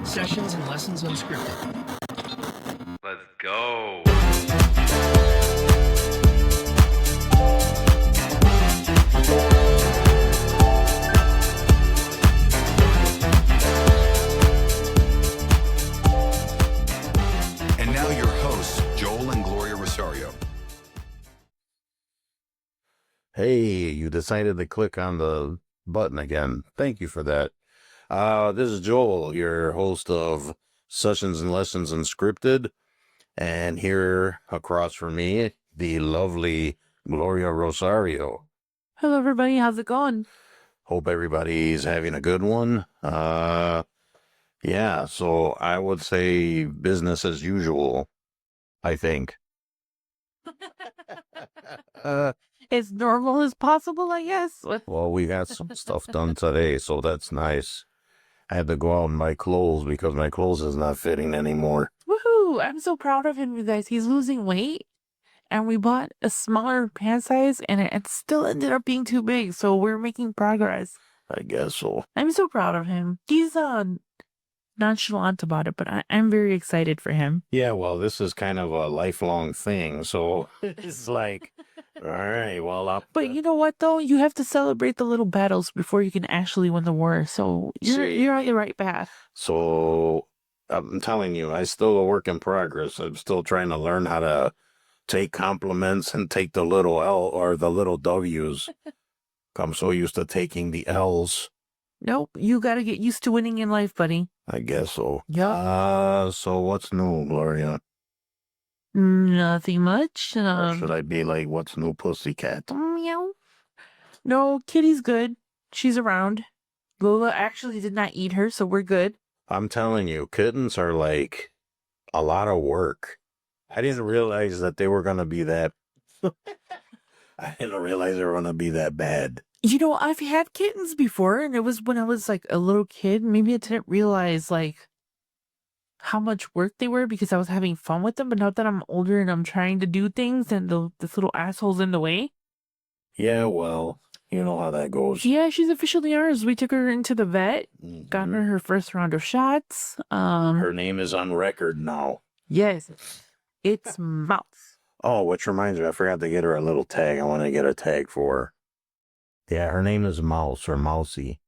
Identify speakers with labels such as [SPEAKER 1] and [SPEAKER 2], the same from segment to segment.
[SPEAKER 1] Sessions and Lessons Unscripted.
[SPEAKER 2] Let's go.
[SPEAKER 3] And now your hosts, Joel and Gloria Rosario.
[SPEAKER 4] Hey, you decided to click on the button again. Thank you for that. This is Joel, your host of Sessions and Lessons Unscripted. And here across from me, the lovely Gloria Rosario.
[SPEAKER 5] Hello, everybody. How's it going?
[SPEAKER 4] Hope everybody's having a good one. Yeah, so I would say business as usual, I think.
[SPEAKER 5] As normal as possible, I guess.
[SPEAKER 4] Well, we got some stuff done today, so that's nice. I had to go out in my clothes because my clothes is not fitting anymore.
[SPEAKER 5] Woohoo! I'm so proud of him, you guys. He's losing weight, and we bought a smaller pant size, and it still ended up being too big, so we're making progress.
[SPEAKER 4] I guess so.
[SPEAKER 5] I'm so proud of him. He's nonchalant about it, but I'm very excited for him.
[SPEAKER 4] Yeah, well, this is kind of a lifelong thing, so it's like, all right, well,
[SPEAKER 5] But you know what, though? You have to celebrate the little battles before you can actually win the war, so you're on the right path.
[SPEAKER 4] So I'm telling you, I'm still a work in progress. I'm still trying to learn how to take compliments and take the little L or the little W's. I'm so used to taking the L's.
[SPEAKER 5] Nope, you gotta get used to winning in life, buddy.
[SPEAKER 4] I guess so.
[SPEAKER 5] Yeah.
[SPEAKER 4] So what's new, Gloria?
[SPEAKER 5] Nothing much.
[SPEAKER 4] Or should I be like, what's new, pussycat?
[SPEAKER 5] Meow. No, Kitty's good. She's around. Lola actually did not eat her, so we're good.
[SPEAKER 4] I'm telling you, kittens are like a lot of work. I didn't realize that they were going to be that. I didn't realize they were going to be that bad.
[SPEAKER 5] You know, I've had kittens before, and it was when I was like a little kid. Maybe I didn't realize like how much work they were because I was having fun with them. But now that I'm older and I'm trying to do things, and this little asshole's in the way.
[SPEAKER 4] Yeah, well, you know how that goes.
[SPEAKER 5] Yeah, she's officially ours. We took her into the vet, gotten
[SPEAKER 4] Mhm.
[SPEAKER 5] her first round of shots.
[SPEAKER 4] Her name is on record now.
[SPEAKER 5] Yes, it's Mouse.
[SPEAKER 4] Oh, which reminds me, I forgot to get her a little tag. I want to get a tag for her. Yeah, her name is Mouse or Mousy.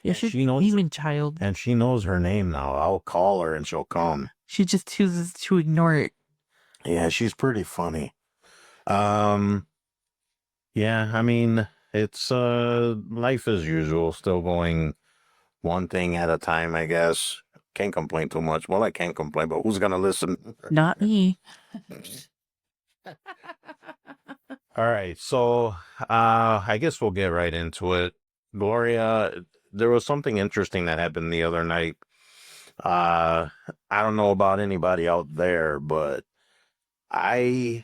[SPEAKER 5] Yeah,
[SPEAKER 4] she knows.
[SPEAKER 5] Demon child.
[SPEAKER 4] And she knows her name now. I'll call her and she'll come.
[SPEAKER 5] She just chooses to ignore it.
[SPEAKER 4] Yeah, she's pretty funny. Yeah, I mean, it's life as usual, still going one thing at a time, I guess. Can't complain too much. Well, I can't complain, but who's gonna listen?
[SPEAKER 5] Not me.
[SPEAKER 4] All right, so I guess we'll get right into it. Gloria, there was something interesting that happened the other night. I don't know about anybody out there, but I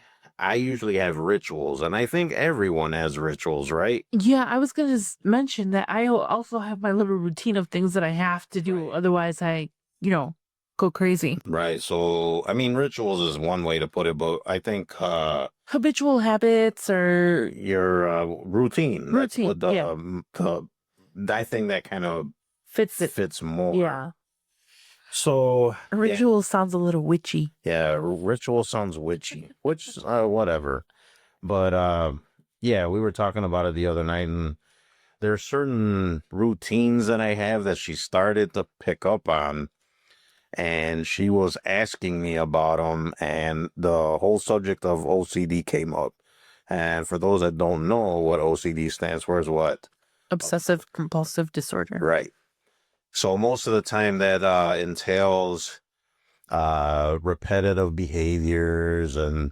[SPEAKER 4] usually have rituals, and I think everyone has rituals, right?
[SPEAKER 5] Yeah, I was going to mention that I also have my little routine of things that I have to do.
[SPEAKER 4] Right.
[SPEAKER 5] Otherwise, I, go crazy.
[SPEAKER 4] Right. So, I mean, rituals is one way to put it, but I think
[SPEAKER 5] Habitual habits or
[SPEAKER 4] your routine. That's
[SPEAKER 5] routine.
[SPEAKER 4] what I think that kind of
[SPEAKER 5] fits
[SPEAKER 4] more.
[SPEAKER 5] Yeah.
[SPEAKER 4] So
[SPEAKER 5] A ritual sounds a little witchy.
[SPEAKER 4] yeah, ritual sounds witchy, which whatever. But yeah, we were talking about it the other night, and there are certain routines that I have that she started to pick up on. And she was asking me about them, and the whole subject of OCD came up. And for those that don't know what OCD stands for is what?
[SPEAKER 5] Obsessive compulsive disorder.
[SPEAKER 4] Right. So most of the time that entails repetitive behaviors, and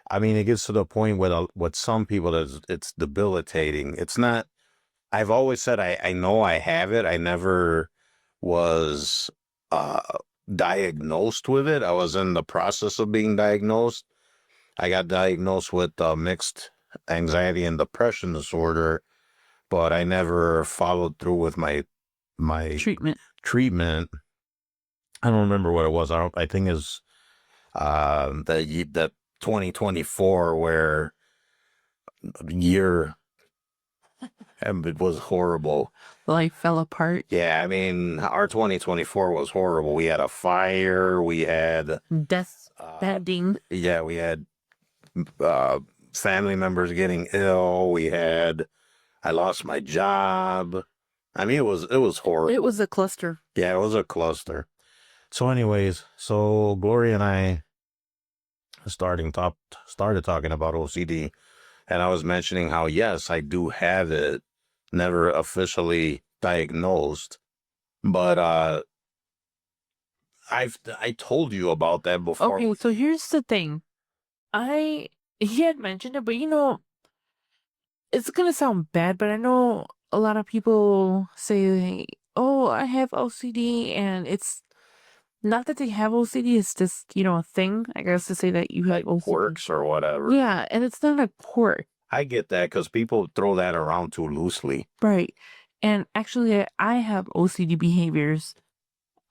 [SPEAKER 4] I mean, it gets to the point with some people it's debilitating. It's not, I've always said I know I have it. I never was diagnosed with it. I was in the process of being diagnosed. I got diagnosed with mixed anxiety and depression disorder, but I never followed through with my treatment. I don't remember what it was. I think it's that 2024 where year, and it was horrible.
[SPEAKER 5] Life fell apart.
[SPEAKER 4] Yeah, I mean, our 2024 was horrible. We had a fire. We had,
[SPEAKER 5] Death
[SPEAKER 4] uh,
[SPEAKER 5] bending.
[SPEAKER 4] yeah, we had uh, family members getting ill. I lost my job. I mean, it was horrible.
[SPEAKER 5] It was a cluster.
[SPEAKER 4] Yeah, it was a cluster. So, anyways, so Gloria and I started talking about OCD, and I was mentioning how yes, I do have it, never officially diagnosed, but I told you about that before.
[SPEAKER 5] Okay, so here's the thing. He had mentioned it, but it's gonna sound bad, but I know a lot of people say, "Oh, I have OCD," and it's not that they have OCD. It's just a thing. I guess to say that you have OCD.
[SPEAKER 4] Quirks or whatever.
[SPEAKER 5] Yeah, and it's not a quirk,
[SPEAKER 4] I get that because people throw that around too loosely.
[SPEAKER 5] right? And actually, I have OCD behaviors.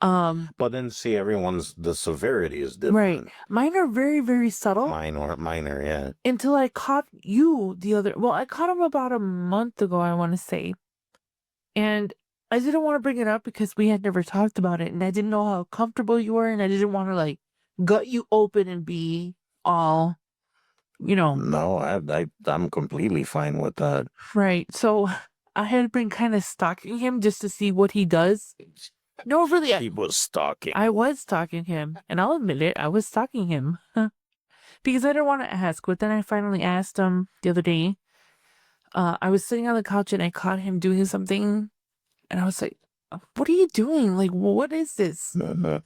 [SPEAKER 4] But then see, the severity is different.
[SPEAKER 5] Right. Mine are very, very subtle.
[SPEAKER 4] Minor, yeah.
[SPEAKER 5] Until I caught you I caught him about a month ago, I want to say. And I didn't want to bring it up because we had never talked about it. And I didn't know how comfortable you were. And I didn't want to gut you open and be all,
[SPEAKER 4] No, I'm completely fine with that.
[SPEAKER 5] Right. So I had been kind of stalking him just to see what he does. No, really.
[SPEAKER 4] He was stalking.
[SPEAKER 5] I was stalking him. And I'll admit it, I was stalking him. Because I didn't want to ask. But then I finally asked him the other day. I was sitting on the couch and I caught him doing something. And I was like, what are you doing? Like, what is this? And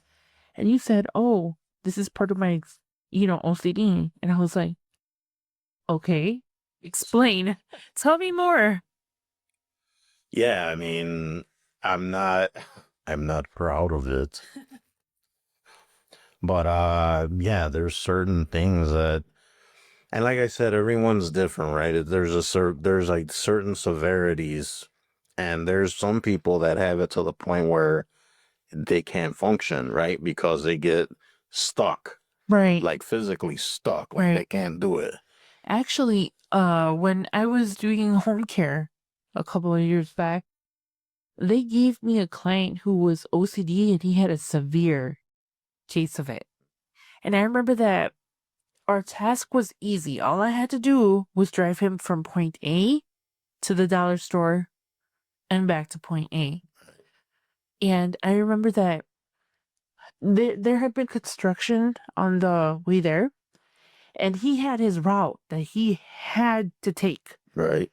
[SPEAKER 5] you said, oh, this is part of my, OCD. And I was like, okay, explain. Tell me more.
[SPEAKER 4] Yeah, I mean, I'm not proud of it. But yeah, there's certain things that, and like I said, everyone's different, right? There's like certain severities, and there's some people that have it to the point where they can't function, right? Because they get stuck,
[SPEAKER 5] Right.
[SPEAKER 4] like physically stuck, like they can't do it.
[SPEAKER 5] Actually, when I was doing home care a couple of years back, they gave me a client who was OCD and he had a severe case of it. And I remember that our task was easy. All I had to do was drive him from point A to the dollar store and back to point A. And I remember that there had been construction on the way there, and he had his route that he had to take.
[SPEAKER 4] Right.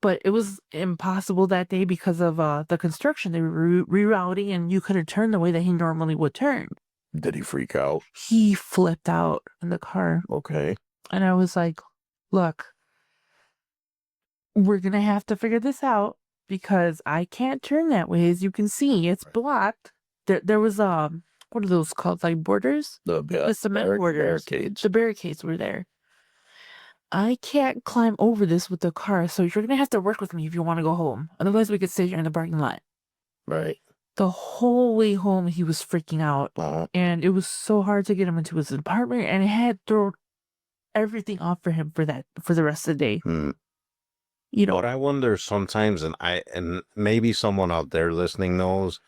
[SPEAKER 5] But it was impossible that day because of the construction. They were rerouting, and you couldn't turn the way that he normally would turn.
[SPEAKER 4] Did he freak out?
[SPEAKER 5] He flipped out in the car.
[SPEAKER 4] Okay.
[SPEAKER 5] And I was like, look, we're going to have to figure this out because I can't turn that way. As you can see, it's blocked. There was, what are those called? Like borders? The cement borders.
[SPEAKER 4] Barricades.
[SPEAKER 5] The barricades were there. I can't climb over this with the car, so you're going to have to work with me if you want to go home. Otherwise, we could sit here in the parking lot.
[SPEAKER 4] Right.
[SPEAKER 5] The whole way home, he was freaking out. And it was so hard to get him into his apartment, and it had thrown everything off for him for the rest of the day.
[SPEAKER 4] But I wonder sometimes, and maybe someone out there listening knows,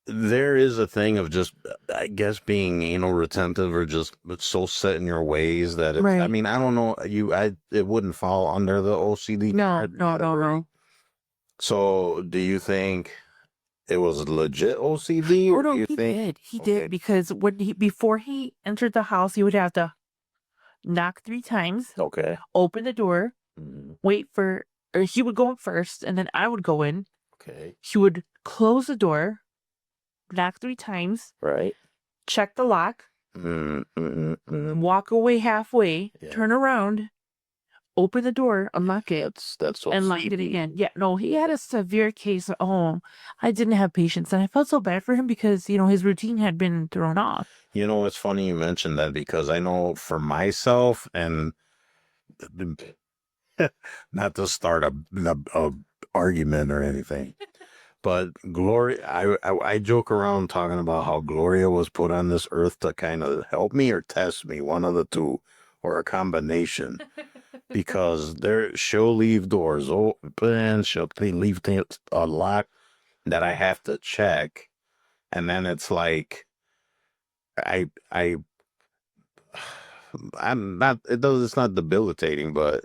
[SPEAKER 4] there is a thing of just, I guess, being anal retentive or just so set in your ways that it's,
[SPEAKER 5] Right.
[SPEAKER 4] I mean, I don't know, it wouldn't fall under the OCD.
[SPEAKER 5] No.
[SPEAKER 4] So, do you think it was legit OCD, or
[SPEAKER 5] no,
[SPEAKER 4] do you
[SPEAKER 5] he
[SPEAKER 4] think
[SPEAKER 5] did. He
[SPEAKER 4] Okay.
[SPEAKER 5] did because before he entered the house, he would have to knock 3 times,
[SPEAKER 4] Okay.
[SPEAKER 5] open the door, wait or he would go in first, and then I would go in.
[SPEAKER 4] Okay.
[SPEAKER 5] He would close the door, knock 3 times,
[SPEAKER 4] Right.
[SPEAKER 5] check the lock, walk away halfway, turn around, open the door, unlock it,
[SPEAKER 4] That's
[SPEAKER 5] and lock it again. Yeah, no, he had a severe case. I didn't have patience, and I felt so bad for him because his routine had been thrown off.
[SPEAKER 4] It's funny you mentioned that because I know for myself, and not to start a argument or anything, but Gloria, I joke around talking about how Gloria was put on this earth to kind of help me or test me, one of the two, or a combination. because she'll leave doors open, she'll leave things unlocked that I have to check, and then it's like I I'm not it's not debilitating, but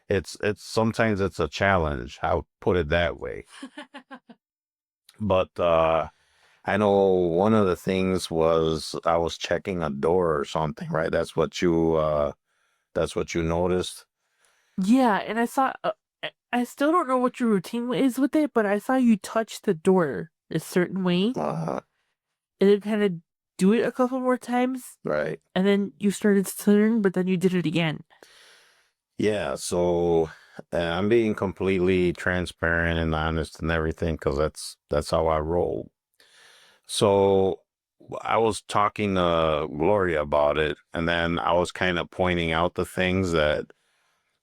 [SPEAKER 4] it's sometimes it's a challenge. I'll put it that way. But I know one of the things was I was checking a door or something, right? That's what you noticed.
[SPEAKER 5] Yeah, and I saw. I still don't know what your routine is with it, but I saw you touch the door a certain way,
[SPEAKER 4] Uh,
[SPEAKER 5] and then kind of do it a couple more times,
[SPEAKER 4] right.
[SPEAKER 5] and then you started stuttering, but then you did it again.
[SPEAKER 4] Yeah, so I'm being completely transparent and honest and everything because that's how I roll. So I was talking to Gloria about it, and then I was kind of pointing out the things that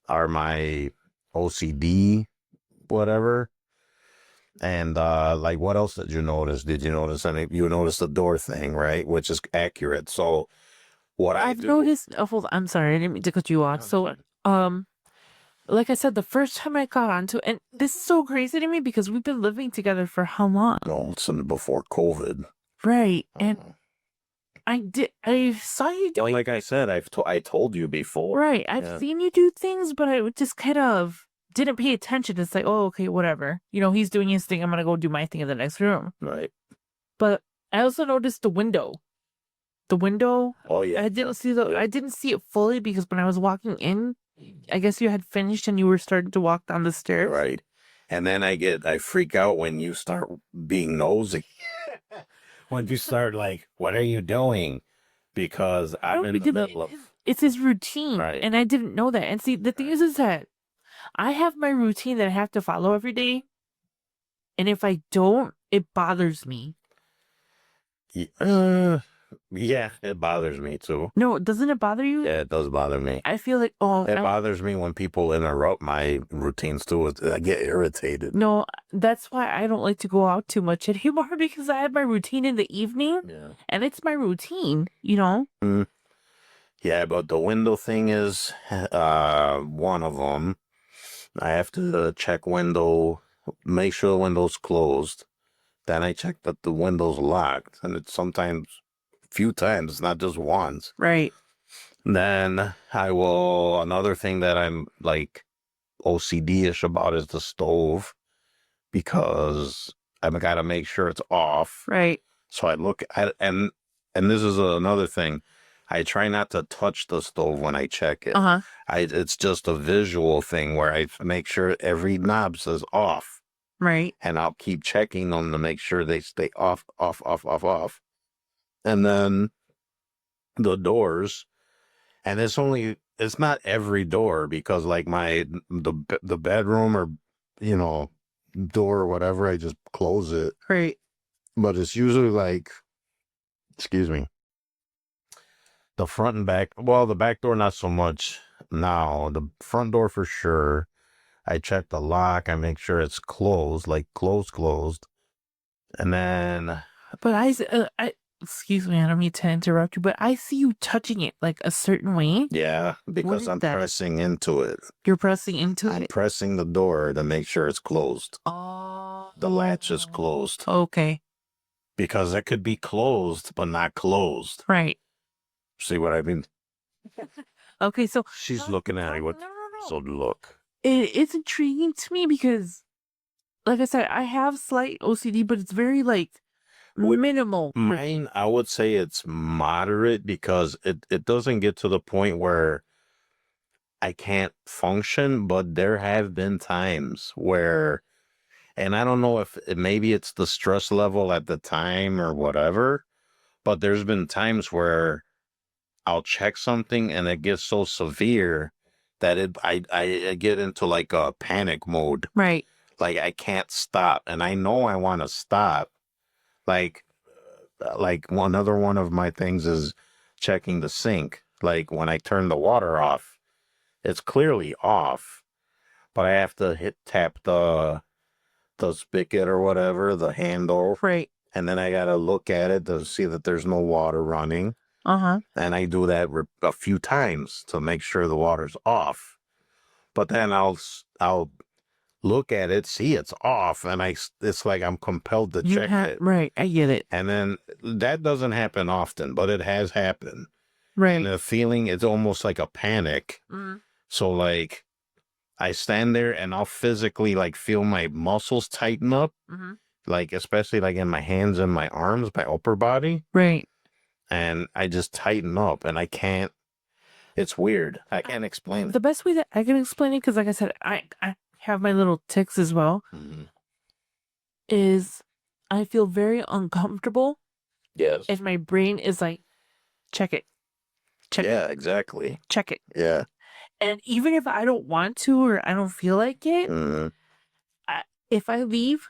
[SPEAKER 4] are my OCD, whatever. And like, what else did you notice? Did you notice any? You noticed the door thing, right? Which is accurate. So what I
[SPEAKER 5] I've
[SPEAKER 4] do,
[SPEAKER 5] noticed. Oh, hold I'm sorry, I didn't mean to cut you off. So, like I said, the first time I got onto it, and this is so crazy to me because we've been living together for how long?
[SPEAKER 4] no, it's before COVID.
[SPEAKER 5] Right, and
[SPEAKER 4] Uh,
[SPEAKER 5] I saw you doing.
[SPEAKER 4] like I said, I told you before.
[SPEAKER 5] Right, I've
[SPEAKER 4] Yeah.
[SPEAKER 5] seen you do things, but I would just kind of didn't pay attention. It's like, oh, okay, whatever. You know, he's doing his thing. I'm gonna go do my thing in the next room.
[SPEAKER 4] Right.
[SPEAKER 5] But I also noticed the window. The window.
[SPEAKER 4] Oh yeah.
[SPEAKER 5] I didn't see it fully because when I was walking in, I guess you had finished and you were starting to walk down the stairs.
[SPEAKER 4] Right. And then I freak out when you start being nosy. When you start like, what are you doing? Because I'm
[SPEAKER 5] No,
[SPEAKER 4] in the
[SPEAKER 5] because
[SPEAKER 4] middle of
[SPEAKER 5] it's his routine,
[SPEAKER 4] Right.
[SPEAKER 5] and I didn't know that. And see, the thing is that I have my routine that I have to follow every day, and if I don't, it bothers me.
[SPEAKER 4] Yeah, it bothers me too.
[SPEAKER 5] No, doesn't it bother you?
[SPEAKER 4] Yeah, it does bother me.
[SPEAKER 5] I feel like, oh,
[SPEAKER 4] It bothers me when people interrupt my routines too. I get irritated.
[SPEAKER 5] no, that's why I don't like to go out too much anymore because I have my routine in the evening,
[SPEAKER 4] Yeah.
[SPEAKER 5] and it's my routine, you know?
[SPEAKER 4] Yeah, but the window thing is one of them. I have to check window, make sure the window's closed. Then I check that the window's locked, and it's sometimes few times, not just once.
[SPEAKER 5] Right.
[SPEAKER 4] Then another thing that I'm like OCD-ish about is the stove because I've got to make sure it's off.
[SPEAKER 5] Right.
[SPEAKER 4] So I look at and this is another thing. I try not to touch the stove when I check it.
[SPEAKER 5] Uh-huh.
[SPEAKER 4] It's just a visual thing where I make sure every knob says off.
[SPEAKER 5] Right.
[SPEAKER 4] And I'll keep checking them to make sure they stay off, off, off, off, off. And then the doors, and it's not every door because like the bedroom or, door or whatever, I just close it.
[SPEAKER 5] Right.
[SPEAKER 4] But it's usually like, excuse me, the front and back. Well, the back door, not so much now. The front door for sure. I check the lock. I make sure it's closed, like closed. And then.
[SPEAKER 5] But excuse me, I don't mean to interrupt you, but I see you touching it like a certain way.
[SPEAKER 4] Yeah, because I'm pressing into it.
[SPEAKER 5] You're pressing into
[SPEAKER 4] I'm
[SPEAKER 5] it?
[SPEAKER 4] pressing the door to make sure it's closed.
[SPEAKER 5] Oh.
[SPEAKER 4] The latch is closed.
[SPEAKER 5] Okay.
[SPEAKER 4] Because it could be closed, but not closed.
[SPEAKER 5] Right.
[SPEAKER 4] See what I mean?
[SPEAKER 5] Okay, so
[SPEAKER 4] She's looking at me with.
[SPEAKER 5] No.
[SPEAKER 4] So look.
[SPEAKER 5] It's intriguing to me because, like I said, I have slight OCD, but it's very like minimal.
[SPEAKER 4] Mine, I would say it's moderate because it doesn't get to the point where I can't function, but there have been times where, and I don't know if maybe it's the stress level at the time or whatever, but there's been times where I'll check something and it gets so severe that I get into like a panic mode.
[SPEAKER 5] Right.
[SPEAKER 4] Like I can't stop, and I know I want to stop. Like another one of my things is checking the sink. Like when I turn the water off, it's clearly off, but I have to tap the spigot or whatever, the handle.
[SPEAKER 5] Right.
[SPEAKER 4] And then I got to look at it to see that there's no water running.
[SPEAKER 5] Uh-huh.
[SPEAKER 4] And I do that a few times to make sure the water's off. but then I'll look at it, see it's off, and it's like I'm compelled to check it.
[SPEAKER 5] Right, I get it.
[SPEAKER 4] And then that doesn't happen often, but it has happened.
[SPEAKER 5] Right.
[SPEAKER 4] And the feeling, it's almost like a panic. So like I stand there and I'll physically like feel my muscles tighten up, like especially like in my hands and my arms, my upper body.
[SPEAKER 5] Right.
[SPEAKER 4] And I just tighten up and I can't, it's weird. I can't explain it.
[SPEAKER 5] The best way that I can explain it, because like I said, I have my little tics as well, is I feel very uncomfortable.
[SPEAKER 4] Yes.
[SPEAKER 5] And my brain is like, check it. Check
[SPEAKER 4] Yeah,
[SPEAKER 5] it.
[SPEAKER 4] exactly.
[SPEAKER 5] Check it.
[SPEAKER 4] Yeah.
[SPEAKER 5] And even if I don't want to or I don't feel like it, if I leave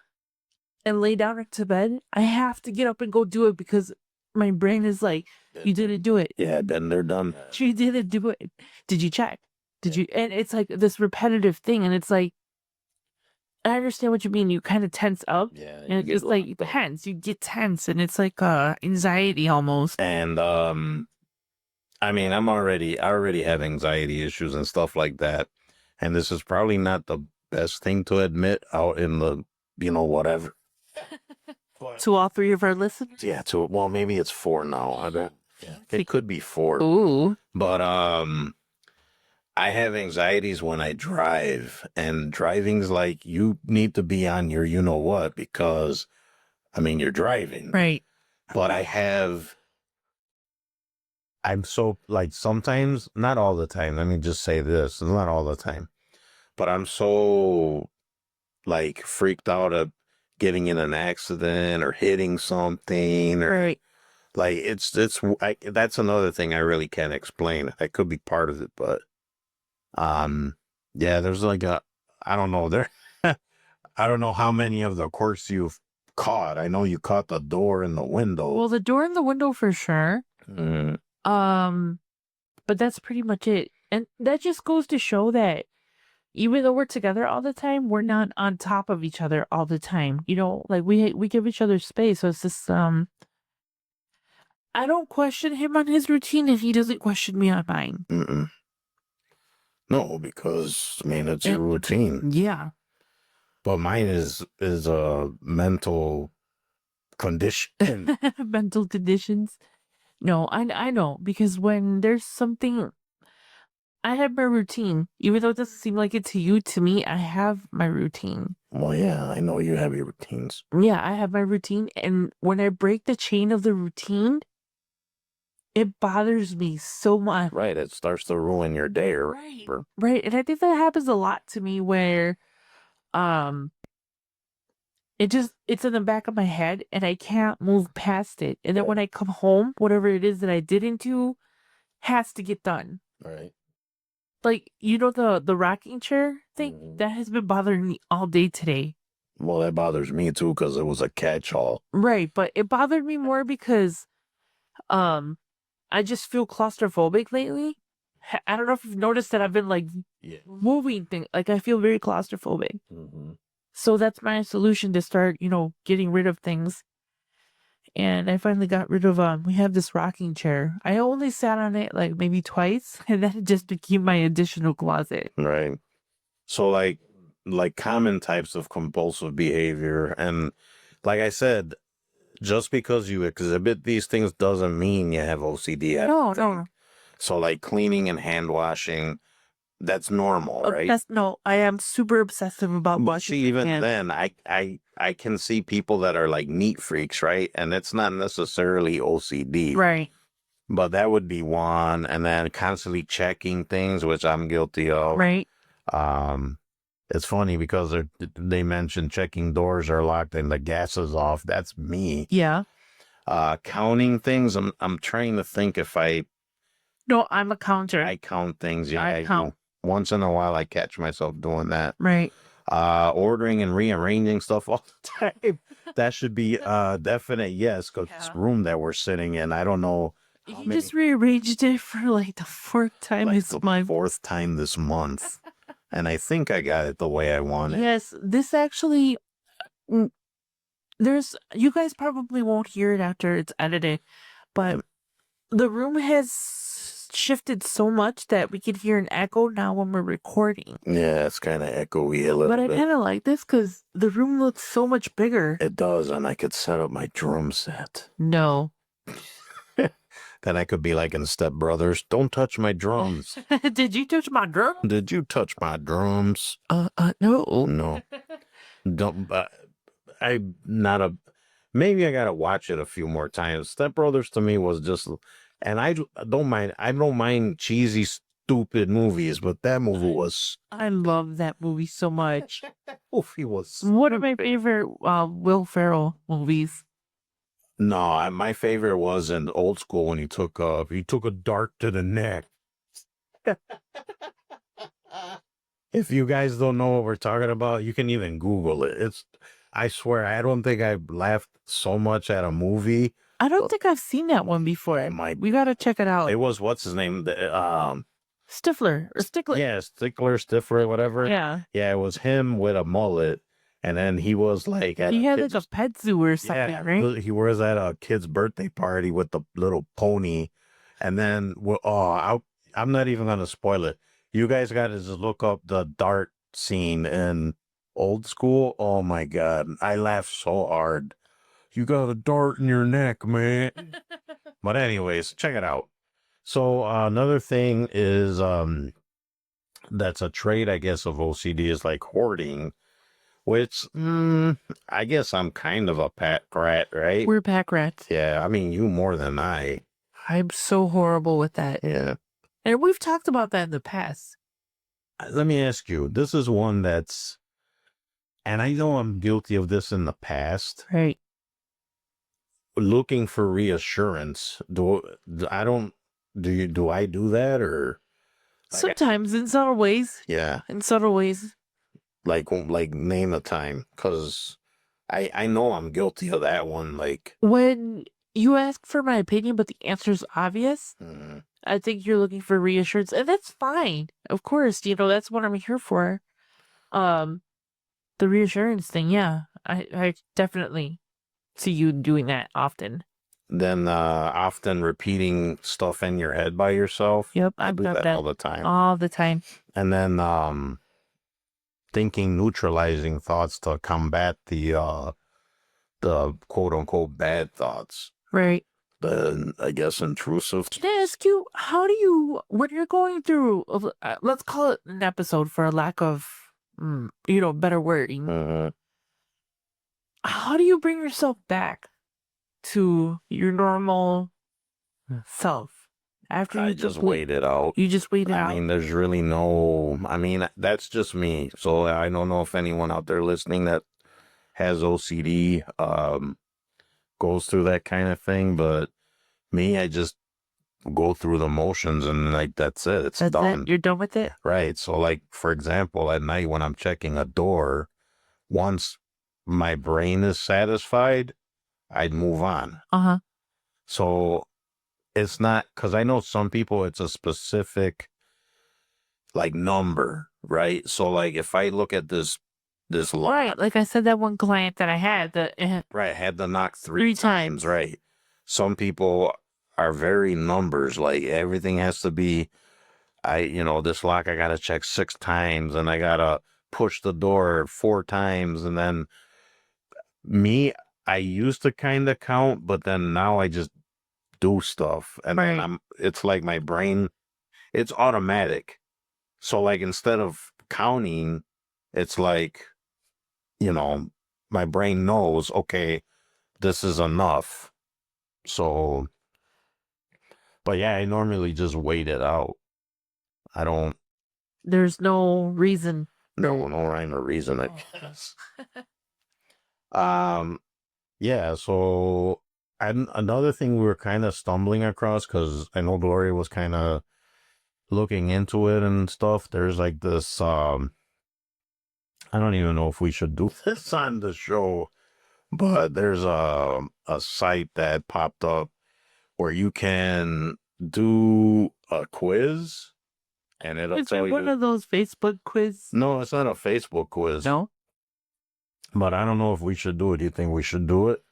[SPEAKER 5] and lay down into bed, I have to get up and go do it because my brain is like, you didn't do it.
[SPEAKER 4] Yeah, then they're done.
[SPEAKER 5] You didn't do it. Did you check? Did you? And it's like this repetitive thing. And it's like, I understand what you mean. You kind of tense up.
[SPEAKER 4] Yeah.
[SPEAKER 5] And it's like tense. You get tense. And it's like anxiety almost.
[SPEAKER 4] And I mean, I already have anxiety issues and stuff like that. And this is probably not the best thing to admit out in the, whatever.
[SPEAKER 5] To all three of our listeners?
[SPEAKER 4] Yeah, well, maybe it's 4 now. I bet. Yeah. It could be 4.
[SPEAKER 5] Ooh.
[SPEAKER 4] But I have anxieties when I drive, and driving's like you need to be on your what because you're driving.
[SPEAKER 5] Right.
[SPEAKER 4] But I'm so like sometimes, not all the time. Let me just say this, not all the time. But I'm so like freaked out of getting in an accident or hitting something or
[SPEAKER 5] Right.
[SPEAKER 4] like that's another thing I really can't explain. That could be part of it, but yeah, there's like I don't know I don't know how many of the quirks you've caught. I know you caught the door and the window.
[SPEAKER 5] Well, the door and the window for sure. But that's pretty much it. And that just goes to show that even though we're together all the time, we're not on top of each other all the time. Like we give each other space. So it's just I don't question him on his routine and he doesn't question me on mine.
[SPEAKER 4] No, because it's your routine.
[SPEAKER 5] Yeah.
[SPEAKER 4] But mine is a mental condition.
[SPEAKER 5] Mental conditions. No, I know, because when there's something, I have my routine. Even though it doesn't seem like it to you, to me, I have my routine.
[SPEAKER 4] Well, yeah, I know you have your routines.
[SPEAKER 5] Yeah, I have my routine. And when I break the chain of the routine, it bothers me so much.
[SPEAKER 4] Right, it starts to ruin your day.
[SPEAKER 5] Right. Right. And I think that happens a lot to me where it's in the back of my head and I can't move past it. And then when I come home, whatever it is that I didn't do has to get done.
[SPEAKER 4] Right.
[SPEAKER 5] Like, the rocking chair thing? That has been bothering me all day today.
[SPEAKER 4] Well, that bothers me too because it was a catch-all.
[SPEAKER 5] Right, but it bothered me more because I just feel claustrophobic lately. I don't know if you've noticed that I've been like moving things. Like I feel very claustrophobic. So that's my solution to start, getting rid of things. And I finally got rid of we have this rocking chair. I only sat on it like maybe twice, and then it just became my additional closet.
[SPEAKER 4] Right. So like common types of compulsive behavior, and like I said, just because you exhibit these things doesn't mean you have OCD.
[SPEAKER 5] No.
[SPEAKER 4] So like cleaning and hand washing, that's normal, right?
[SPEAKER 5] I am super obsessive about washing.
[SPEAKER 4] See, even
[SPEAKER 5] hands.
[SPEAKER 4] then, I can see people that are like neat freaks, right? And it's not necessarily OCD.
[SPEAKER 5] Right.
[SPEAKER 4] But that would be one. And then constantly checking things, which I'm guilty of.
[SPEAKER 5] Right.
[SPEAKER 4] It's funny because they mentioned checking doors are locked and the gas is off. That's me.
[SPEAKER 5] Yeah.
[SPEAKER 4] Counting things. I'm trying to think if
[SPEAKER 5] No, I'm a counter.
[SPEAKER 4] I count things. Yeah,
[SPEAKER 5] I count.
[SPEAKER 4] Once in a while, I catch myself doing that.
[SPEAKER 5] Right.
[SPEAKER 4] Ordering and rearranging stuff all the time. That should be definite yes, because this room that we're sitting in, I don't know.
[SPEAKER 5] You just rearranged it for like the 4th time this month.
[SPEAKER 4] 4th time this month. And I think I got it the way I want it.
[SPEAKER 5] Yes, this actually, you guys probably won't hear it after it's edited, but the room has shifted so much that we could hear an echo now when we're recording.
[SPEAKER 4] Yeah, it's kind of echoey a little
[SPEAKER 5] But I
[SPEAKER 4] bit.
[SPEAKER 5] kind of like this because the room looks so much bigger.
[SPEAKER 4] It does, and I could set up my drum set.
[SPEAKER 5] No.
[SPEAKER 4] Then I could be like in Step Brothers. Don't touch my drums.
[SPEAKER 5] Did you touch my drum?
[SPEAKER 4] Did you touch my drums?
[SPEAKER 5] No.
[SPEAKER 4] No. Don't. I'm not a. Maybe I gotta watch it a few more times. Step Brothers to me was just, and I don't mind. I don't mind cheesy, stupid movies, but that movie was.
[SPEAKER 5] I love that movie so much.
[SPEAKER 4] Movie was.
[SPEAKER 5] One of my favorite Will Ferrell movies.
[SPEAKER 4] No, my favorite was in Old School when he took a dart to the neck. If you guys don't know what we're talking about, you can even Google it. I swear, I don't think I've laughed so much at a movie.
[SPEAKER 5] I don't think I've seen that one before. We gotta check it out.
[SPEAKER 4] It was, what's his name?
[SPEAKER 5] Stifler or Stickler.
[SPEAKER 4] Yeah, Stifler, whatever.
[SPEAKER 5] Yeah.
[SPEAKER 4] Yeah, it was him with a mullet. And then he was like,
[SPEAKER 5] He had like a pet zoo or something, right?
[SPEAKER 4] He was at a kid's birthday party with the little pony. And then, I'm not even going to spoil it. You guys got to just look up the dart scene in Old School. Oh my God. I laughed so hard. You got a dart in your neck, man. But anyways, check it out. So another thing is, that's a trait, I guess, of OCD is like hoarding. Which, I guess I'm kind of a pack rat, right?
[SPEAKER 5] We're pack rats.
[SPEAKER 4] Yeah, I mean, you more than I.
[SPEAKER 5] I'm so horrible with that.
[SPEAKER 4] Yeah.
[SPEAKER 5] And we've talked about that in the past.
[SPEAKER 4] Let me ask you, this is one that's, and I know I'm guilty of this in the past.
[SPEAKER 5] Right.
[SPEAKER 4] Looking for reassurance. Do I do that or?
[SPEAKER 5] Sometimes in subtle ways.
[SPEAKER 4] Yeah.
[SPEAKER 5] In subtle ways.
[SPEAKER 4] Like name a time, because I know I'm guilty of that one. Like
[SPEAKER 5] when you ask for my opinion, but the answer's obvious, I think you're looking for reassurance, and that's fine. Of course, that's what I'm here for. The reassurance thing, yeah, I definitely see you doing that often.
[SPEAKER 4] Then often repeating stuff in your head by yourself.
[SPEAKER 5] Yep,
[SPEAKER 4] I do that all the time.
[SPEAKER 5] All the time.
[SPEAKER 4] And then thinking neutralizing thoughts to combat the quote unquote bad thoughts.
[SPEAKER 5] Right.
[SPEAKER 4] The, I guess, intrusive.
[SPEAKER 5] Can I ask you, how do you, when you're going through, let's call it an episode for a lack of, better wording. How do you bring yourself back to your normal self? After
[SPEAKER 4] I just wait it out.
[SPEAKER 5] You just wait it out?
[SPEAKER 4] I mean, there's really that's just me. So I don't know if anyone out there listening that has OCD goes through that kind of thing, but me, I just go through the motions and like that's it. It's done.
[SPEAKER 5] You're done with it?
[SPEAKER 4] Right. So like, for example, at night when I'm checking a door, once my brain is satisfied, I'd move on. So it's not, because I know some people, it's a specific like number, right? So like if I look at this lot,
[SPEAKER 5] right, like I said, that one client that I had
[SPEAKER 4] right, had to knock three times, right? Some people are very numbers, like everything has to be, this lock I gotta check 6 times and I gotta push the door 4 times, and then me, I used to kind of count, but then now I just do stuff, and then it's like my brain, it's automatic. So like instead of counting, it's like, my brain knows, okay, this is enough. So, but yeah, I normally just wait it out. I don't.
[SPEAKER 5] There's no reason.
[SPEAKER 4] No rhyme or reason, I guess. Yeah, so another thing we were kind of stumbling across, because I know Gloria was kind of looking into it and stuff. There's like this, I don't even know if we should do this on the show, but there's a site that popped up where you can do a quiz, and it'll tell you.
[SPEAKER 5] One of those Facebook quiz?
[SPEAKER 4] No, it's not a Facebook quiz.
[SPEAKER 5] No?
[SPEAKER 4] But I don't know if we should do it. Do you think we should do it?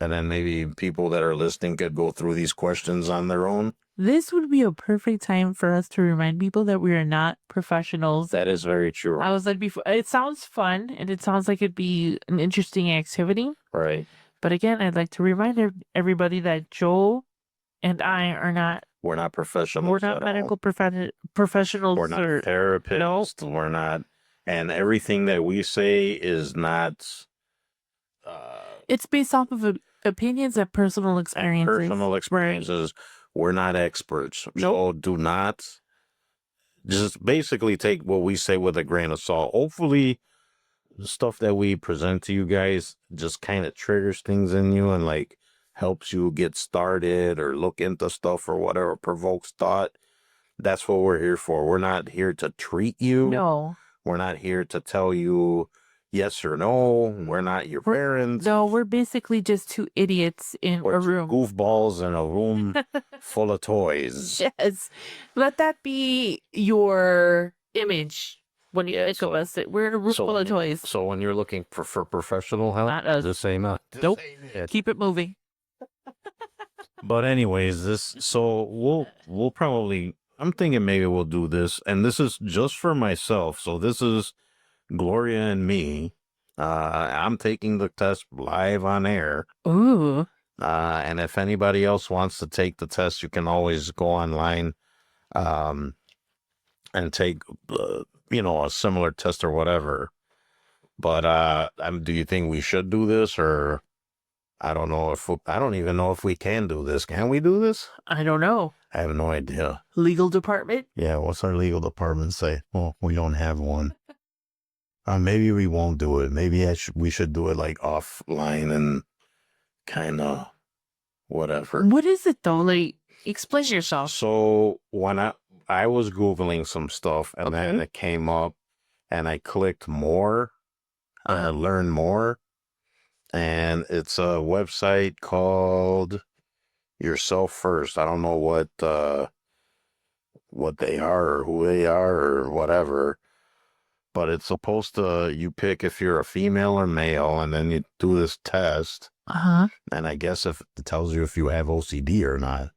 [SPEAKER 4] And then maybe people that are listening could go through these questions on their own.
[SPEAKER 5] This would be a perfect time for us to remind people that we are not professionals.
[SPEAKER 4] That is very true.
[SPEAKER 5] I was like before, it sounds fun and it sounds like it'd be an interesting activity.
[SPEAKER 4] Right.
[SPEAKER 5] But again, I'd like to remind everybody that Joel and I are not.
[SPEAKER 4] We're not professionals.
[SPEAKER 5] We're not medical professionals.
[SPEAKER 4] We're not therapists.
[SPEAKER 5] No.
[SPEAKER 4] We're not. And everything that we say is not.
[SPEAKER 5] It's based off of opinions and personal experiences.
[SPEAKER 4] Personal experiences. Right. We're not experts.
[SPEAKER 5] Nope.
[SPEAKER 4] So do not just basically take what we say with a grain of salt. Hopefully, the stuff that we present to you guys just kind of triggers things in you and like helps you get started or look into stuff or whatever, provokes thought. That's what we're here for. We're not here to treat you.
[SPEAKER 5] No.
[SPEAKER 4] We're not here to tell you yes or no. We're not your parents.
[SPEAKER 5] No, we're basically just two idiots in a room.
[SPEAKER 4] Goofballs in a room full of toys.
[SPEAKER 5] Yes. Let that be your image when you think of us. We're in a room full of toys.
[SPEAKER 4] So when you're looking for professional help,
[SPEAKER 5] not us.
[SPEAKER 4] This ain't us.
[SPEAKER 5] Nope. Keep it moving.
[SPEAKER 4] But anyways, we'll probably, I'm thinking maybe we'll do this, and this is just for myself. So this is Gloria and me. I'm taking the test live on air.
[SPEAKER 5] Ooh.
[SPEAKER 4] And if anybody else wants to take the test, you can always go online, and take, a similar test or whatever. But do you think we should do this, or I don't know I don't even know if we can do this. Can we do this?
[SPEAKER 5] I don't know.
[SPEAKER 4] I have no idea.
[SPEAKER 5] Legal department?
[SPEAKER 4] Yeah, what's our legal department say? Well, we don't have one. Maybe we won't do it. Maybe we should do it like offline and kind of whatever.
[SPEAKER 5] What is it though? Like, explain yourself.
[SPEAKER 4] So when I was Googling some stuff and then it came up and I clicked more, learn more. And it's a website called Yourself First. I don't know what they are or who they are or whatever, but it's supposed to, you pick if you're a female or male, and then you do this test. And I guess if it tells you if you have OCD or not.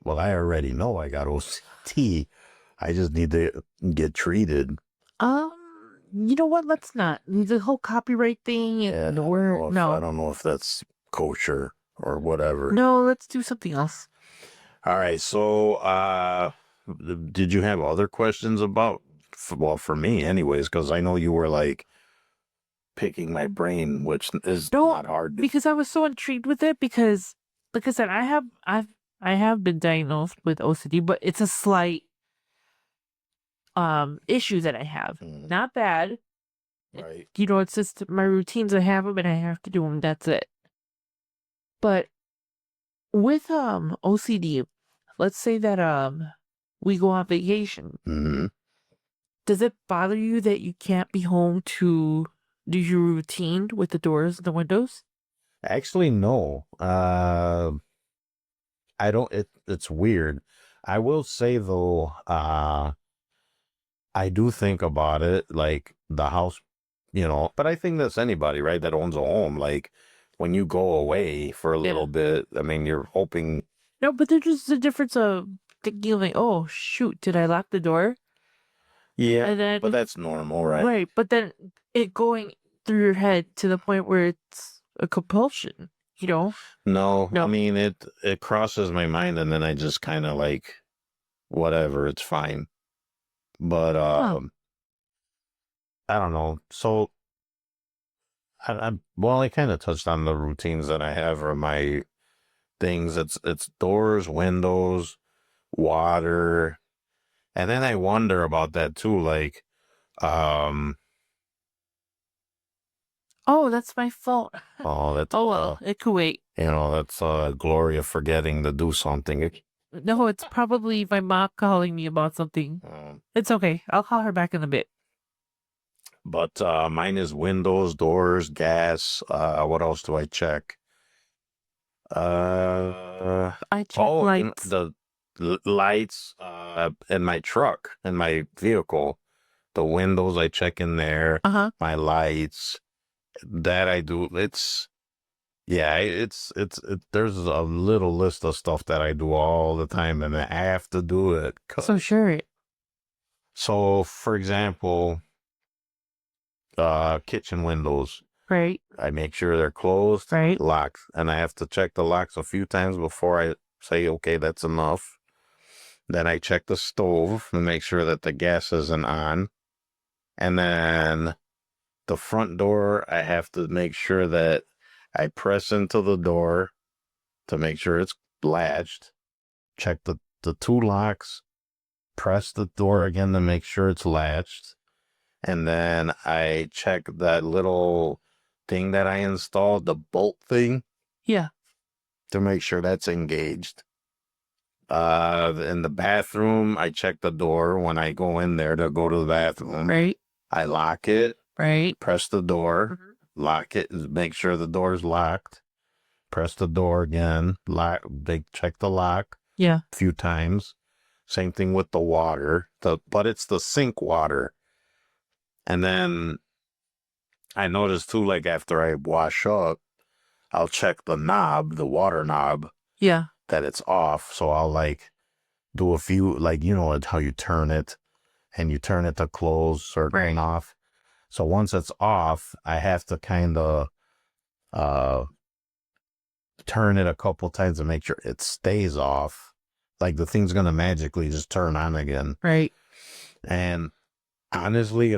[SPEAKER 4] Well, I already know I got OCD. I just need to get treated.
[SPEAKER 5] You know what? Let's not. The whole copyright thing.
[SPEAKER 4] Yeah,
[SPEAKER 5] no.
[SPEAKER 4] I don't know if that's kosher or whatever.
[SPEAKER 5] No, let's do something else.
[SPEAKER 4] All right. So, did you have other questions about? Well, for me, anyways, because I know you were like picking my brain, which is not hard.
[SPEAKER 5] Because I was so intrigued with it. Because, like I said, I have been diagnosed with OCD, but it's a slight issue that I have. Not bad.
[SPEAKER 4] Right.
[SPEAKER 5] It's just my routines. I have them and I have to do them. That's it. But with OCD, let's say that we go on vacation.
[SPEAKER 4] Mm-hmm.
[SPEAKER 5] Does it bother you that you can't be home to do your routine with the doors and the windows?
[SPEAKER 4] Actually, no. I don't. It's weird. I will say though, I do think about it, like the house, but I think that's anybody, right, that owns a home. Like when you go away for a little bit, I mean, you're hoping.
[SPEAKER 5] No, but there's just a difference of thinking like, oh, shoot, did I lock the door?
[SPEAKER 4] Yeah,
[SPEAKER 5] and then,
[SPEAKER 4] but that's normal, right?
[SPEAKER 5] Right, but then it going through your head to the point where it's a compulsion, No.
[SPEAKER 4] I mean, it crosses my mind and then I just kind of like, whatever, it's fine. But I don't know. So I kind of touched on the routines that I have or my things. It's doors, windows, water, and then I wonder about that too. Like,
[SPEAKER 5] oh, that's my fault.
[SPEAKER 4] Oh, that's
[SPEAKER 5] well, it could wait.
[SPEAKER 4] That's Gloria forgetting to do something.
[SPEAKER 5] No, it's probably my mom calling me about something. It's okay. I'll call her back in a bit.
[SPEAKER 4] But mine is windows, doors, gas. What else do I check?
[SPEAKER 5] I check lights.
[SPEAKER 4] The lights in my truck, in my vehicle. The windows, I check in there. My lights. That I do. Yeah, there's a little list of stuff that I do all the time, and I have to do it.
[SPEAKER 5] So sure.
[SPEAKER 4] So, for example, kitchen windows,
[SPEAKER 5] Right.
[SPEAKER 4] I make sure they're closed,
[SPEAKER 5] Right.
[SPEAKER 4] locked, and I have to check the locks a few times before I say, okay, that's enough. Then I check the stove and make sure that the gas isn't on. And then the front door, I have to make sure that I press into the door to make sure it's latched. Check the two locks, press the door again to make sure it's latched. And then I check that little thing that I installed, the bolt thing,
[SPEAKER 5] Yeah.
[SPEAKER 4] to make sure that's engaged. In the bathroom, I check the door when I go in there to go to the bathroom.
[SPEAKER 5] Right.
[SPEAKER 4] I lock it,
[SPEAKER 5] Right.
[SPEAKER 4] press the door, lock it, make sure the door's locked. Press the door again, lock, they check the lock
[SPEAKER 5] Yeah.
[SPEAKER 4] a few times. Same thing with the water, but it's the sink water. And then I noticed too, like after I wash up, I'll check the knob, the water knob,
[SPEAKER 5] Yeah.
[SPEAKER 4] that it's off. So I'll like do a few, like, you know, how you turn it and you turn it to close or turn
[SPEAKER 5] Right.
[SPEAKER 4] off. So once it's off, I have to kind of turn it a couple times to make sure it stays off. Like the thing's going to magically just turn on again.
[SPEAKER 5] Right.
[SPEAKER 4] And honestly,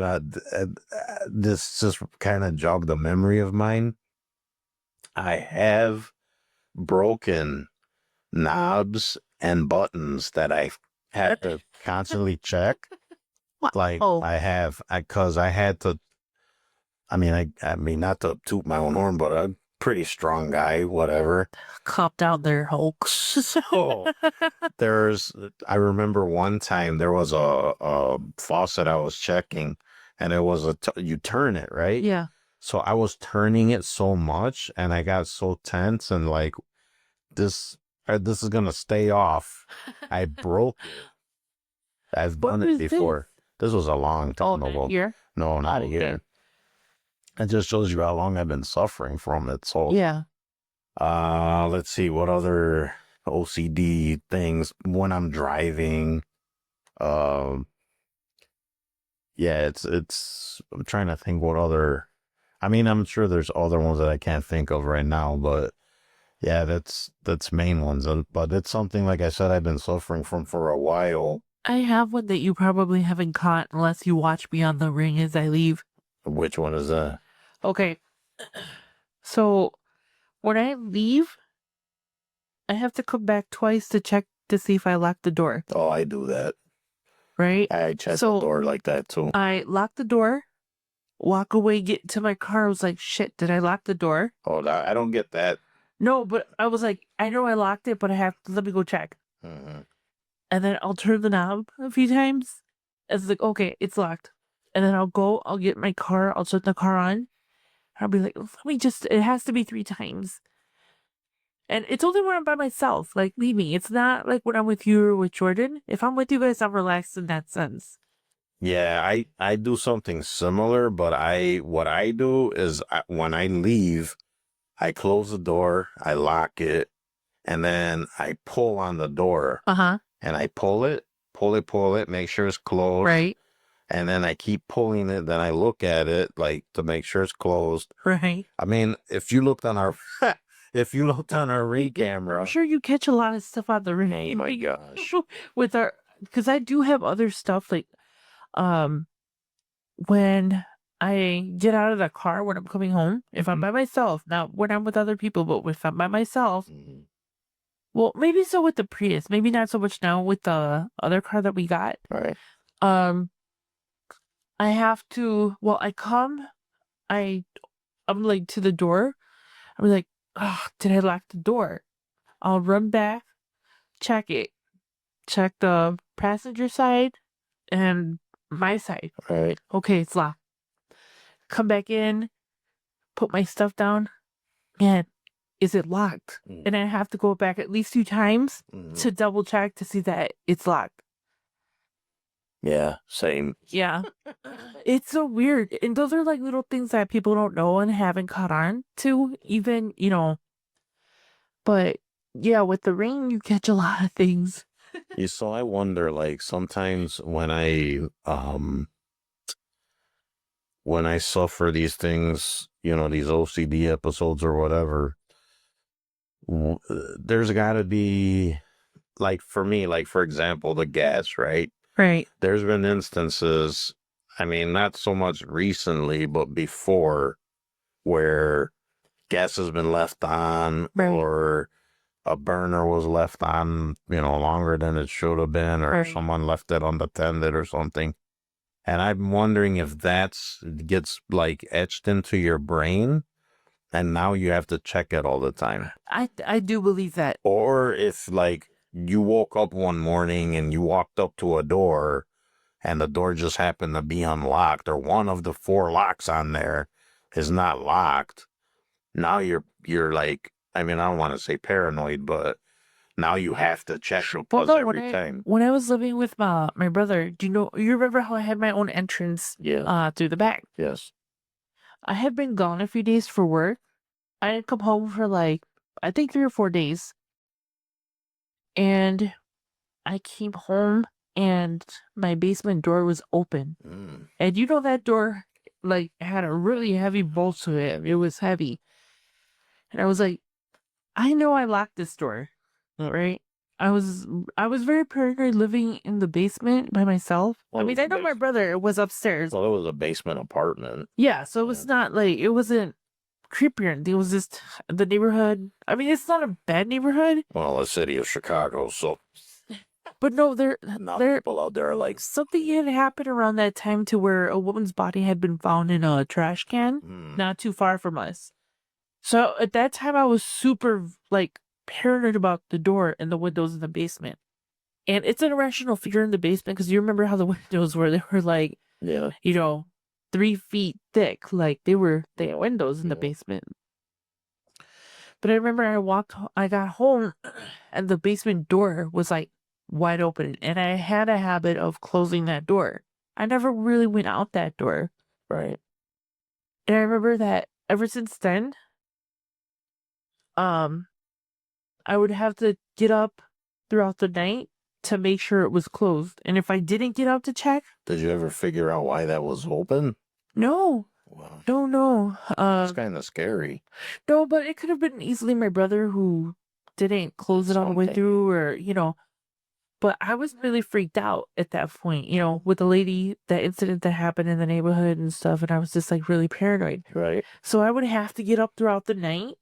[SPEAKER 4] this just kind of jogged a memory of mine. I have broken knobs and buttons that I had to constantly check. Like
[SPEAKER 5] Oh.
[SPEAKER 4] because I had to. I mean, not to toot my own horn, but I'm a pretty strong guy. Whatever.
[SPEAKER 5] Copped out there, Hulk.
[SPEAKER 4] Oh. I remember one time there was a faucet I was checking, and it was you turn it, right?
[SPEAKER 5] Yeah.
[SPEAKER 4] So I was turning it so much, and I got so tense, and like this is gonna stay off. I broke it. I've
[SPEAKER 5] What
[SPEAKER 4] done
[SPEAKER 5] was
[SPEAKER 4] it before. This was a long time ago.
[SPEAKER 5] Here.
[SPEAKER 4] No, not a year. It just shows you how long I've been suffering from it. So
[SPEAKER 5] Yeah.
[SPEAKER 4] let's see what other OCD things when I'm driving. Um, yeah, it's. I'm trying to think what other. I mean, I'm sure there's other ones that I can't think of right now, but yeah, that's main ones. But it's something, like I said, I've been suffering from for a while.
[SPEAKER 5] I have one that you probably haven't caught unless you watch me on the ring as I leave.
[SPEAKER 4] Which one is that?
[SPEAKER 5] Okay. So when I leave, I have to come back twice to check to see if I locked the door.
[SPEAKER 4] Oh, I do that.
[SPEAKER 5] Right?
[SPEAKER 4] I check the door like that too.
[SPEAKER 5] I lock the door, walk away, get to my car. I was like, shit, did I lock the door?
[SPEAKER 4] Oh, I don't get that.
[SPEAKER 5] No, but I was like, I know I locked it, but I have to, let me go check.
[SPEAKER 4] Mm-hmm.
[SPEAKER 5] And then I'll turn the knob a few times. It's like, okay, it's locked. And then I'll get my car, I'll turn the car on. I'll be like, let me just, it has to be 3 times. And it's only when I'm by myself, like, leave me. It's not like when I'm with you or with Jordan. If I'm with you guys, I'm relaxed in that sense.
[SPEAKER 4] Yeah, I do something similar, but what I do is when I leave, I close the door, I lock it, and then I pull on the door.
[SPEAKER 5] Uh-huh.
[SPEAKER 4] And I pull it, make sure it's closed.
[SPEAKER 5] Right.
[SPEAKER 4] And then I keep pulling it, then I look at it like to make sure it's closed.
[SPEAKER 5] Right.
[SPEAKER 4] I mean, if you looked on our ring camera.
[SPEAKER 5] I'm sure you catch a lot of stuff on the ring.
[SPEAKER 4] Oh my gosh.
[SPEAKER 5] With because I do have other stuff like, when I get out of the car when I'm coming home, if I'm by myself, not when I'm with other people, but if I'm by myself, well, maybe so with the Prius, maybe not so much now with the other car that we got.
[SPEAKER 4] Right.
[SPEAKER 5] I have to, well, I'm like to the door. I'm like, oh, did I lock the door? I'll run back, check it, check the passenger side and my side.
[SPEAKER 4] Right.
[SPEAKER 5] Okay, it's locked. Come back in, put my stuff down. Man, is it locked? And I have to go back at least 2 times to double check to see that it's locked.
[SPEAKER 4] Yeah, same.
[SPEAKER 5] Yeah. It's so weird. And those are like little things that people don't know and haven't caught on to, even, but yeah, with the rain, you catch a lot of things.
[SPEAKER 4] So I wonder, like, sometimes when I suffer these things, these OCD episodes or whatever, there's got to be, like, for me, like, for example, the gas, right?
[SPEAKER 5] Right.
[SPEAKER 4] There's been instances, I mean, not so much recently, but before, where gas has been left on,
[SPEAKER 5] Right.
[SPEAKER 4] or a burner was left on, longer than it should have been, or
[SPEAKER 5] Right.
[SPEAKER 4] someone left it unattended or something. And I'm wondering if gets like etched into your brain, and now you have to check it all the time.
[SPEAKER 5] I do believe that.
[SPEAKER 4] Or if, like, you woke up one morning and you walked up to a door and the door just happened to be unlocked, or one of the 4 locks on there is not locked. Now you're like, I mean, I don't want to say paranoid, but now you have to check your
[SPEAKER 5] Well,
[SPEAKER 4] buzz
[SPEAKER 5] no,
[SPEAKER 4] every time.
[SPEAKER 5] when I was living with my brother, you remember how I had my own entrance through the back?
[SPEAKER 4] Yes.
[SPEAKER 5] I had been gone a few days for work. I didn't come home for like, I think 3 or 4 days. And I came home and my basement door was open. And that door, like, had a really heavy bolt to it. It was heavy. And I was like, I know I locked this door, right? I was very paranoid living in the basement by myself.
[SPEAKER 4] Well,
[SPEAKER 5] I mean, I know my brother was upstairs.
[SPEAKER 4] Well, it was a basement apartment.
[SPEAKER 5] Yeah, so it was not like, it wasn't creepy or anything. It was just the neighborhood. I mean, it's not a bad neighborhood.
[SPEAKER 4] Well, the city of Chicago, so
[SPEAKER 5] But no,
[SPEAKER 4] people out there are like,
[SPEAKER 5] something had happened around that time to where a woman's body had been found in a trash can not too far from us. So at that time, I was super, like, paranoid about the door and the windows in the basement. And it's an irrational fear in the basement because you remember how the windows were. They were like, 3 feet thick. Like, they had windows in the basement. But I remember I got home and the basement door was like wide open. And I had a habit of closing that door. I never really went out that door.
[SPEAKER 4] right.
[SPEAKER 5] And I remember that ever since then, I would have to get up throughout the night to make sure it was closed. And if I didn't get up to check,
[SPEAKER 4] Did you ever figure out why that was open?
[SPEAKER 5] no.
[SPEAKER 4] Well,
[SPEAKER 5] No.
[SPEAKER 4] it's kind of scary.
[SPEAKER 5] No, but it could have been easily my brother who didn't close it all the way through, or, but I was really freaked out at that point, with the lady, that incident that happened in the neighborhood and stuff. And I was just like really paranoid.
[SPEAKER 4] Right.
[SPEAKER 5] So I would have to get up throughout the night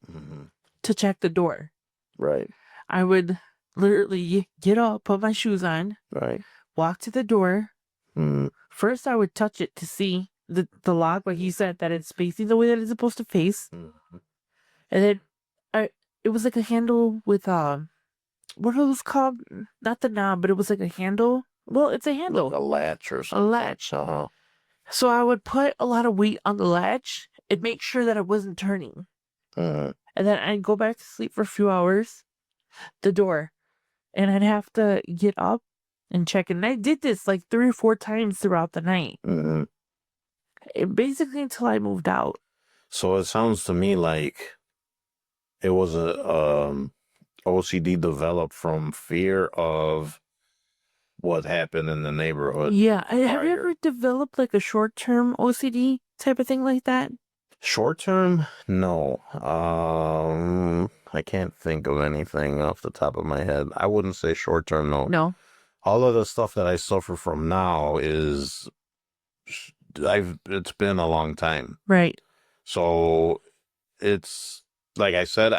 [SPEAKER 5] to check the door.
[SPEAKER 4] Right.
[SPEAKER 5] I would literally get up, put my shoes on,
[SPEAKER 4] Right.
[SPEAKER 5] walk to the door. First, I would touch it to see the lock, like you said, that it's facing the way that it's supposed to face. And then it was like a handle with what are those called? Not the knob, but it was like a handle. Well, it's a handle.
[SPEAKER 4] Like a latch or something.
[SPEAKER 5] A latch.
[SPEAKER 4] Uh-huh.
[SPEAKER 5] So I would put a lot of weight on the latch and make sure that it wasn't turning. And then I'd go back to sleep for a few hours, the door, and I'd have to get up and check. And I did this like 3 or 4 times throughout the night. Basically until I moved out.
[SPEAKER 4] So it sounds to me like it was a OCD developed from fear of what happened in the neighborhood.
[SPEAKER 5] Yeah. Have you ever developed like a short-term OCD type of thing like that?
[SPEAKER 4] Short term? No. I can't think of anything off the top of my head. I wouldn't say short term, no.
[SPEAKER 5] No.
[SPEAKER 4] All of the stuff that I suffer from now is it's been a long time.
[SPEAKER 5] Right.
[SPEAKER 4] So it's like I said,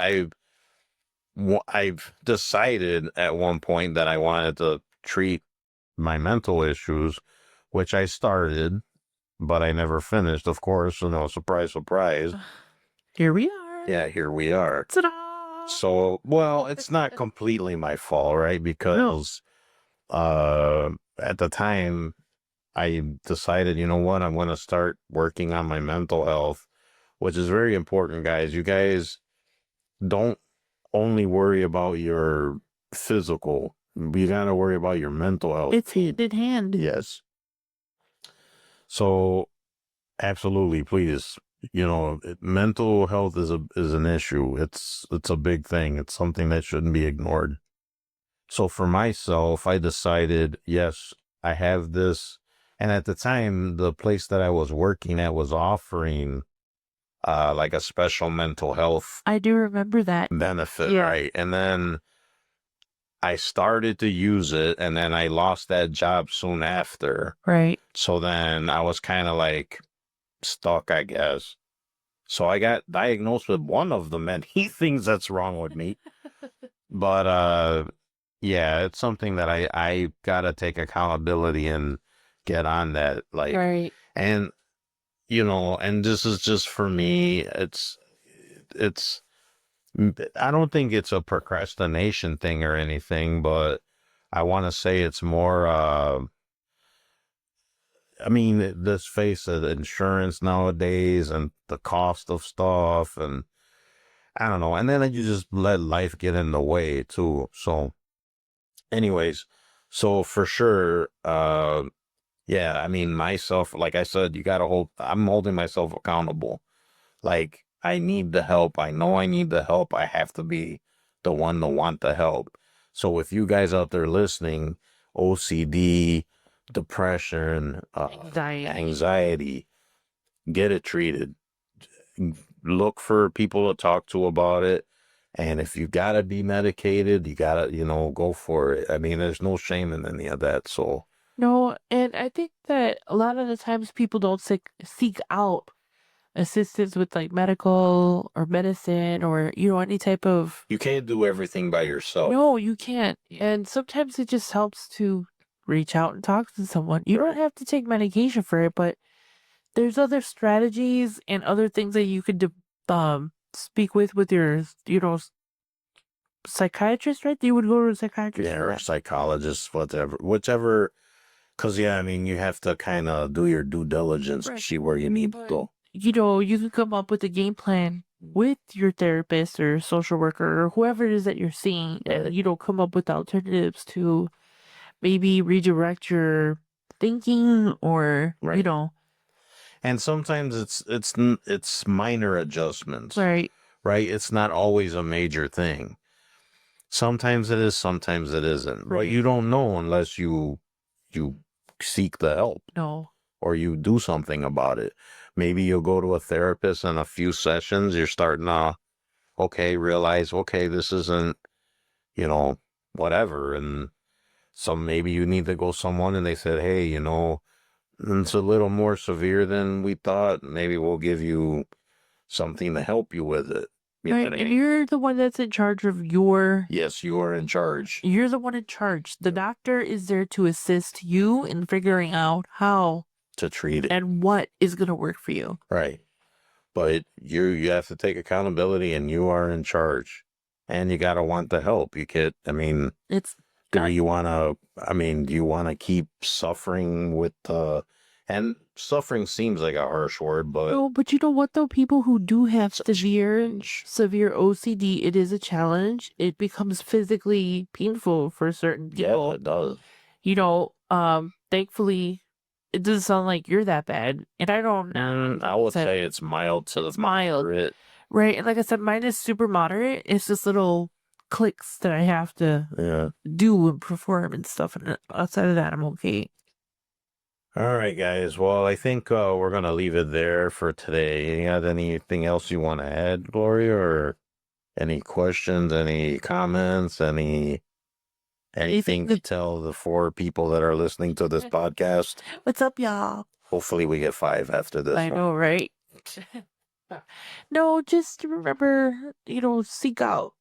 [SPEAKER 4] I've decided at one point that I wanted to treat my mental issues, which I started, but I never finished, of course. Surprise, surprise.
[SPEAKER 5] Here we are.
[SPEAKER 4] Yeah, here we are.
[SPEAKER 5] Ta-da!
[SPEAKER 4] So, well, it's not completely my fault, right? Because at the time, I decided, you know what, I'm going to start working on my mental health, which is very important, guys. You guys don't only worry about your physical. You got to worry about your mental health.
[SPEAKER 5] It's hand in hand.
[SPEAKER 4] Yes. So absolutely, please, mental health is an issue. It's a big thing. It's something that shouldn't be ignored. So for myself, I decided, yes, I have this. And at the time, the place that I was working at was offering like a special mental health
[SPEAKER 5] I do remember that.
[SPEAKER 4] benefit,
[SPEAKER 5] Yeah.
[SPEAKER 4] right? And then I started to use it, and then I lost that job soon after.
[SPEAKER 5] Right.
[SPEAKER 4] So then I was kind of like stuck, I guess. So I got diagnosed with one of the many things that's wrong with me. But yeah, it's something that I gotta take accountability and get on that. Like,
[SPEAKER 5] Right.
[SPEAKER 4] and and this is just for me. It's I don't think it's a procrastination thing or anything, but I want to say it's more. I mean, let's face it, insurance nowadays and the cost of stuff, and I don't know. And then you just let life get in the way too. So, anyways, so for sure, yeah, I mean, myself, like I said, I'm holding myself accountable. Like, I need the help. I know I need the help. I have to be the one to want the help. So with you guys out there listening, OCD, depression, anxiety, get it treated. Look for people to talk to about it. And if you gotta be medicated, you gotta, go for it. I mean, there's no shame in any of that. So
[SPEAKER 5] No, and I think that a lot of the times people don't seek out assistance with like medical or medicine or any type of.
[SPEAKER 4] you can't do everything by yourself.
[SPEAKER 5] No, you can't. And sometimes it just helps to reach out and talk to someone. You don't have to take medication for it, but there's other strategies and other things that you could speak with your psychiatrist, right? You would go to a psychiatrist.
[SPEAKER 4] Yeah, or a psychologist, whatever, whichever. Because, yeah, I mean, you have to kind of do your due diligence to
[SPEAKER 5] Right.
[SPEAKER 4] see where you need to go.
[SPEAKER 5] You can come up with a game plan with your therapist or social worker or whoever it is that you're seeing, and come up with alternatives to maybe redirect your thinking or
[SPEAKER 4] Right. And sometimes it's minor adjustments,
[SPEAKER 5] right.
[SPEAKER 4] It's not always a major thing. Sometimes it is, sometimes it isn't. But
[SPEAKER 5] Right.
[SPEAKER 4] you don't know unless you seek the help
[SPEAKER 5] No.
[SPEAKER 4] or you do something about it. Maybe you'll go to a therapist in a few sessions. You're starting to, realize, this isn't, whatever. And maybe you need to go someone and they said, hey, it's a little more severe than we thought. Maybe we'll give you something to help you with it.
[SPEAKER 5] Right. And you're the one that's in charge of your.
[SPEAKER 4] Yes, you are in charge.
[SPEAKER 5] You're the one in charge. The doctor is there to assist you in figuring out how
[SPEAKER 4] to treat it
[SPEAKER 5] and what is going to work for you.
[SPEAKER 4] Right. But you have to take accountability and you are in charge. And you got to want the help. You can't, do you want to keep suffering with and suffering seems like a harsh word, but
[SPEAKER 5] no, but you know what though? People who do have severe OCD, it is a challenge. It becomes physically painful for certain people.
[SPEAKER 4] Yeah, it does.
[SPEAKER 5] Thankfully, it doesn't sound like you're that bad, and I don't.
[SPEAKER 4] I would say it's mild to the moderate.
[SPEAKER 5] Right, and like I said, mine is super moderate. It's just little clicks that I have to do and perform and stuff, and outside of that, I'm okay.
[SPEAKER 4] All right, guys. Well, I think we're gonna leave it there for today. You got anything else you want to add, Gloria, or any questions, any comments, anything to tell the 4 people that are listening to this podcast?
[SPEAKER 5] What's up, y'all?
[SPEAKER 4] Hopefully, we get 5 after this.
[SPEAKER 5] I know, right? No, just remember, seek out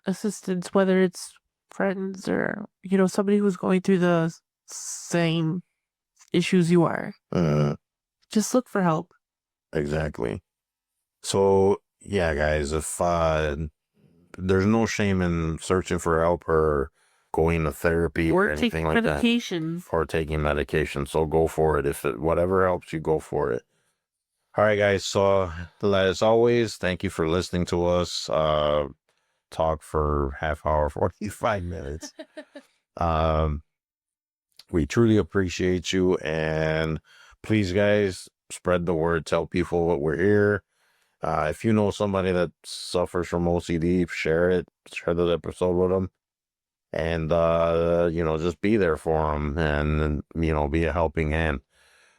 [SPEAKER 5] assistance, whether it's friends or, somebody who's going through the same issues you are. Just look for help.
[SPEAKER 4] Exactly. So, yeah, guys, if there's no shame in searching for help or going to therapy or anything like that. Or taking medication. So go for it. Whatever helps you, go for it. All right, guys. So, as always, thank you for listening to us talk for half hour, 45 minutes. We truly appreciate you. And Please, guys, spread the word. Tell people what we're here. If you know somebody that suffers from OCD, share it. Share the episode with them. And, just be there for them and, be a helping hand.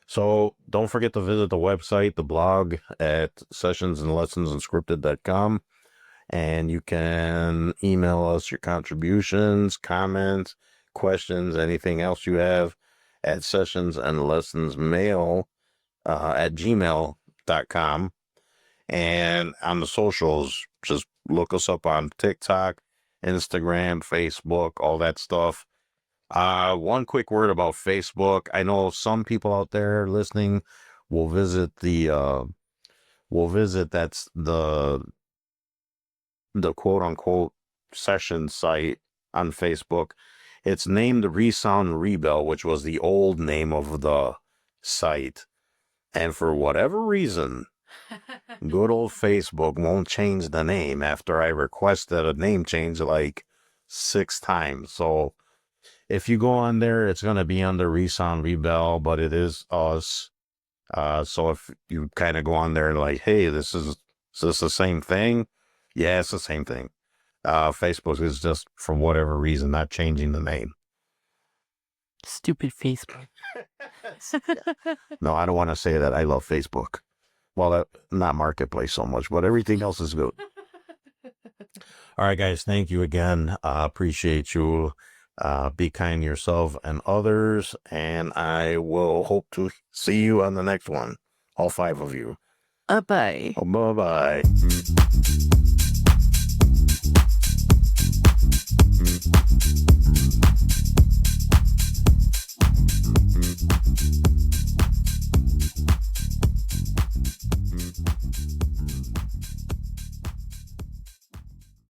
[SPEAKER 4] So don't forget to visit the website, the blog at sessionsandlessonsunscripted.com. And you can email us your contributions, comments, questions, anything else you have at sessionsandlessonsmail at gmail.com. And on the socials, just look us up on TikTok, Instagram, Facebook, all that stuff. One quick word about Facebook. I know some people out there listening will visit that's the quote unquote session site on Facebook. It's named Resound Rebel, which was the old name of the site. And for whatever reason, good old Facebook won't change the name after I requested a name change like 6 times. So if you go on there, it's going to be under Resound Rebel, but it is us. So if you kind of go on there like, hey, is this the same thing? Yeah, it's the same thing. Facebook is just, for whatever reason, not changing the name.
[SPEAKER 5] Stupid Facebook.
[SPEAKER 4] No, I don't want to say that. I love Facebook. Well, not Marketplace so much, but everything else is good. All right, guys. Thank you again. Appreciate you. Be kind to yourself and others. And I will hope to see you on the next one. All 5 of you.
[SPEAKER 5] Bye.
[SPEAKER 4] Oh, bye-bye.